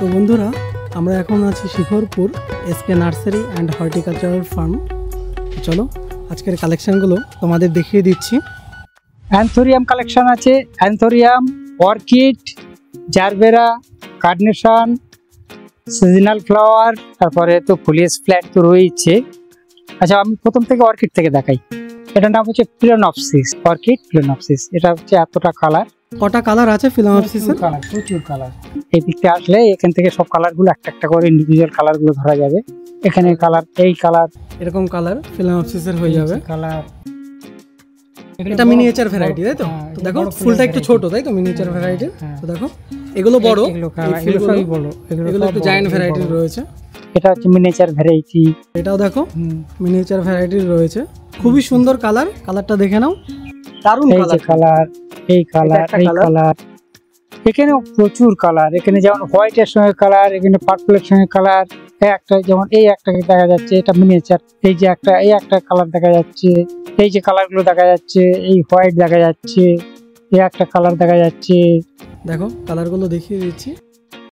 তো বন্ধুরা, আমরা এখন আছি Shikharpur SK nursery and horticultural farm. চলো আজকের কালেকশনগুলো তোমাদের দেখিয়ে দিচ্ছি। অ্যান্থোরিয়াম কালেকশন আছে, anthurium, orchid, gerbera, carnation, seasonal flower, তারপরে তো ফলিয়াস ফ্ল্যাট তো রয়েছে। আচ্ছা, আমি প্রথম থেকে অর্কিড থেকে দেখাই। এটার নাম হচ্ছে ফিলোনপসিস, অর্কিড ফিলোনপসিস। এটা হচ্ছে এতটা কালার। কটা কালার আছে ফিলোনপসিসের? প্রচুর কালার। এই দিকতে আসলে এখান থেকে সব কালারগুলো একটা একটা করে ইন্ডিভিজুয়াল কালারগুলো ধরা যাবে। এখানে কালার, এই কালার, এরকম কালার ফিলোনপসিসের হয়ে যাবে। কালার এটা মিনিয়েচার ভ্যারাইটি, তাই তো? তো দেখো ফুলটা একটু ছোট, তাই তো? Miniature variety. তো দেখো এগুলো বড়, এগুলো একটু জায়ান্ট ভ্যারাইটির রয়েছে। এটা হচ্ছে মিনিয়েচার ভ্যারাইটি। এটাও দেখো মিনিয়েচার ভ্যারাইটির রয়েছে। খুবই সুন্দর কালার, কালারটা দেখে নাও, দারুণ কালার। এই কালার, এই কালার, এখানেও প্রচুর কালার। এখানে যেমন হোয়াইটের সঙ্গে কালার, এখানে পার্পলের সঙ্গে কালার। একটা যেমন এই একটাকে দেখা যাচ্ছে, এটা মিনিয়েচার। এই যে একটা, এই একটা কালার দেখা যাচ্ছে, এই যে কালারগুলো দেখা যাচ্ছে, এই হোয়াইট দেখা যাচ্ছে, এই একটা কালার দেখা যাচ্ছে। দেখো কালারগুলো দেখিয়ে দিচ্ছি।